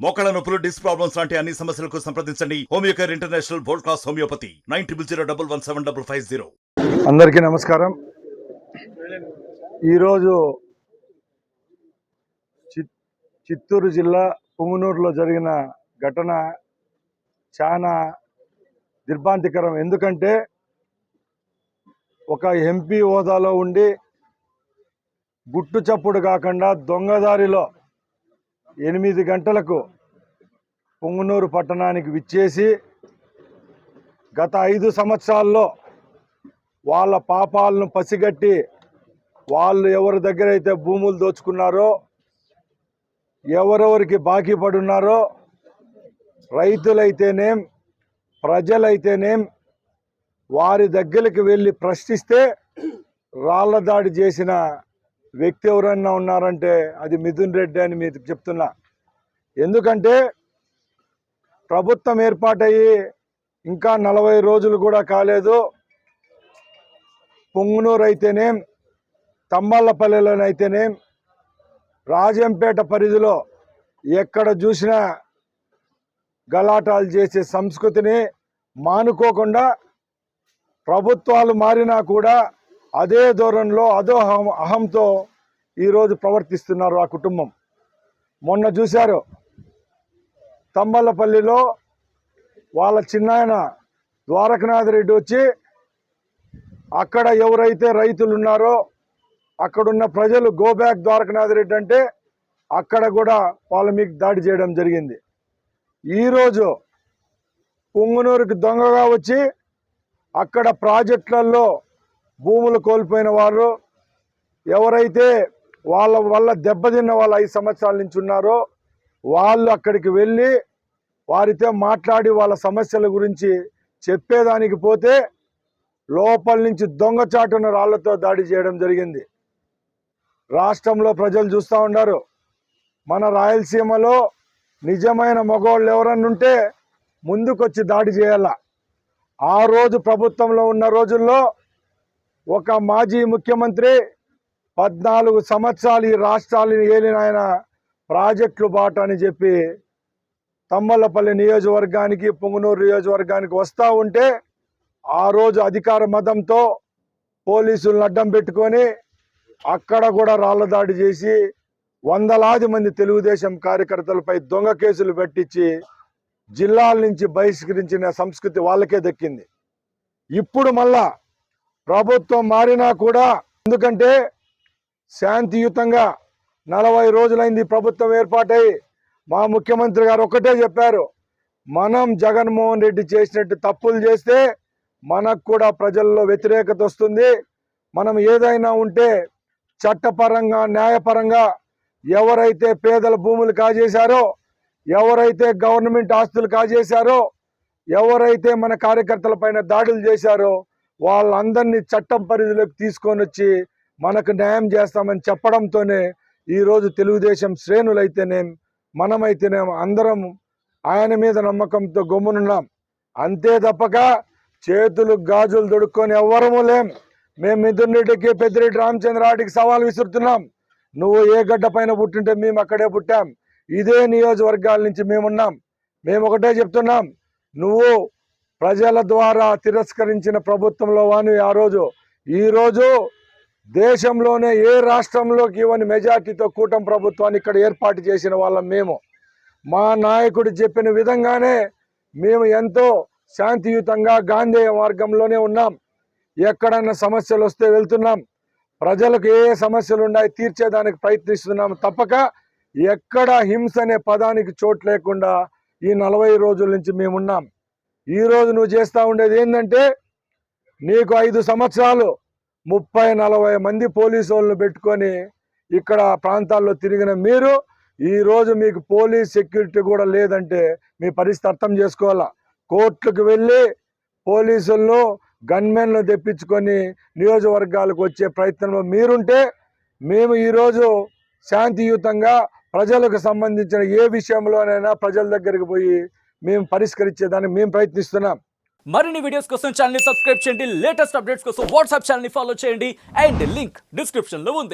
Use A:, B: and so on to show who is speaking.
A: మోకాళ్ళ నొప్పులు, disc problems లాంటి అన్ని సమస్యలకు సంప్రదించండి Homeocare international world class homeopathy 9001175550.
B: అందరికీ నమస్కారం. ఈరోజు చిత్తూరు జిల్లా పుంగనూరులో జరిగిన ఘటన చాలా దిగ్భ్రాంతికరం. ఎందుకంటే ఒక ఎంపీ హోదాలో ఉండి గుట్టు చప్పుడు కాకుండా దొంగదారిలో 8 గంటలకు పుంగనూరు పట్టణానికి విచ్చేసి గత 5 సంవత్సరాల్లో వాళ్ళ పాపాలను పసిగట్టి వాళ్ళు ఎవరి దగ్గర అయితే భూములు దోచుకున్నారో, ఎవరెవరికి బాకీ పడున్నారో, రైతులైతేనేం ప్రజలైతేనేం వారి దగ్గరికి వెళ్ళి ప్రశ్నిస్తే రాళ్ల దాడి చేసిన వ్యక్తి ఎవరన్నా ఉన్నారంటే అది మిథున్ రెడ్డి అని మీకు చెప్తున్నా. ఎందుకంటే ప్రభుత్వం ఏర్పాటయ్యి ఇంకా 40 రోజులు కూడా కాలేదు. పుంగనూరు అయితేనేం, తమ్మళ్ళపల్లెలోనైతేనేం, రాజంపేట పరిధిలో ఎక్కడ చూసినా గలాటాలు చేసే సంస్కృతిని మానుకోకుండా ప్రభుత్వాలు మారినా కూడా అదే ధోరణిలో అదో అహంతో ఈరోజు ప్రవర్తిస్తున్నారు ఆ కుటుంబం. మొన్న చూశారు తమ్మళ్ళపల్లిలో వాళ్ళ చిన్నాయన ద్వారకనాథ్ రెడ్డి వచ్చి అక్కడ ఎవరైతే రైతులు ఉన్నారో అక్కడున్న ప్రజలు గో బ్యాక్ ద్వారకనాథ్ రెడ్డి అంటే అక్కడ కూడా వాళ్ళ మీకు దాడి చేయడం జరిగింది. ఈరోజు పుంగనూరుకి దొంగగా వచ్చి అక్కడ ప్రాజెక్టులలో భూములు కోల్పోయిన వారు ఎవరైతే వాళ్ళ వల్ల దెబ్బతిన్న వాళ్ళు 5 సంవత్సరాల నుంచి ఉన్నారో వాళ్ళు అక్కడికి వెళ్ళి వారితో మాట్లాడి వాళ్ళ సమస్యల గురించి చెప్పేదానికి పోతే లోపల నుంచి దొంగచాటున రాళ్లతో దాడి చేయడం జరిగింది. రాష్ట్రంలో ప్రజలు చూస్తూ ఉన్నారు. మన రాయలసీమలో నిజమైన మగవాళ్ళు ఎవరన్నా ఉంటే ముందుకొచ్చి దాడి చేయాల. ఆ రోజు ప్రభుత్వంలో ఉన్న రోజుల్లో ఒక మాజీ ముఖ్యమంత్రి 14 సంవత్సరాలు ఈ రాష్ట్రాలను ఏలిన ఆయన ప్రాజెక్టులు బాట అని చెప్పి తమ్మళ్ళపల్లి నియోజకవర్గానికి, పుంగనూరు నియోజకవర్గానికి వస్తూ ఉంటే ఆ రోజు అధికార మదంతో పోలీసులను అడ్డం పెట్టుకొని అక్కడ కూడా రాళ్ల దాడి చేసి వందలాది మంది తెలుగుదేశం కార్యకర్తలపై దొంగ కేసులు పెట్టించి జిల్లాల నుంచి బహిష్కరించిన సంస్కృతి వాళ్ళకే దక్కింది. ఇప్పుడు మళ్ళా ప్రభుత్వం మారినా కూడా, ఎందుకంటే శాంతియుతంగా 40 రోజులైంది ప్రభుత్వం ఏర్పాటై మా ముఖ్యమంత్రి గారు ఒక్కటే చెప్పారు, మనం జగన్మోహన్ రెడ్డి చేసినట్టు తప్పులు చేస్తే మనకు కూడా ప్రజల్లో వ్యతిరేకత వస్తుంది. మనం ఏదైనా ఉంటే చట్టపరంగా, న్యాయపరంగా ఎవరైతే పేదల భూములు కాజేశారో, ఎవరైతే గవర్నమెంట్ ఆస్తులు కాజేశారో, ఎవరైతే మన కార్యకర్తల పైన దాడులు చేశారో వాళ్ళందరినీ చట్టం పరిధిలోకి తీసుకొని వచ్చి మనకు న్యాయం చేస్తామని చెప్పడంతోనే ఈరోజు తెలుగుదేశం శ్రేణులైతేనేం, మనమైతేనేం అందరం ఆయన మీద నమ్మకంతో గమ్మునున్నాం. అంతే తప్పక చేతులు గాజులు దొడుక్కొని ఎవ్వరము లేం. మేము మిథున్ రెడ్డికి, పెద్దిరెడ్డి రామచంద్రారెడ్డికి సవాల్ విసురుతున్నాం. నువ్వు ఏ గడ్డ పైన పుట్టింటే మేము అక్కడే పుట్టాం. ఇదే నియోజకవర్గాల నుంచి మేమున్నాం. మేము ఒకటే చెప్తున్నాం, నువ్వు ప్రజల ద్వారా తిరస్కరించిన ప్రభుత్వంలో వాని ఆ రోజు, ఈరోజు దేశంలోనే ఏ రాష్ట్రంలోకి ఇవ్వని మెజార్టీతో కూటమి ప్రభుత్వాన్ని ఇక్కడ ఏర్పాటు చేసిన వాళ్ళం మేము. మా నాయకుడు చెప్పిన విధంగానే మేము ఎంతో శాంతియుతంగా గాంధేయ మార్గంలోనే ఉన్నాం. ఎక్కడన్నా సమస్యలు వస్తే వెళ్తున్నాం. ప్రజలకు ఏ సమస్యలు ఉన్నాయి తీర్చేదానికి ప్రయత్నిస్తున్నాం తప్పక ఎక్కడ హింస అనే పదానికి చోటు లేకుండా ఈ 40 రోజుల నుంచి మేమున్నాం. ఈరోజు నువ్వు చేస్తూ ఉండేది ఏంటంటే, నీకు 5 సంవత్సరాలు 30-40 మంది పోలీసు వాళ్ళను పెట్టుకొని ఇక్కడ ప్రాంతాల్లో తిరిగిన మీరు ఈరోజు మీకు పోలీస్ సెక్యూరిటీ కూడా లేదంటే మీ పరిస్థితి అర్థం చేసుకోవాలా. కోర్టులకు వెళ్ళి పోలీసులను, గన్మెన్లు తెప్పించుకొని నియోజకవర్గాలకు వచ్చే ప్రయత్నంలో మీరుంటే, మేము ఈరోజు శాంతియుతంగా ప్రజలకు సంబంధించిన ఏ విషయంలోనైనా ప్రజల దగ్గరికి పోయి మేము పరిష్కరించేదానికి మేము ప్రయత్నిస్తున్నాం.
C: మరిన్ని వీడియోస్ కోసం ఛానల్ ని సబ్స్క్రైబ్ చేయండి. లేటెస్ట్ అప్డేట్స్ కోసం వాట్సాప్ ఛానల్ ని ఫాలో చేయండి. అండ్ లింక్ డిస్క్రిప్షన్ లో ఉంది.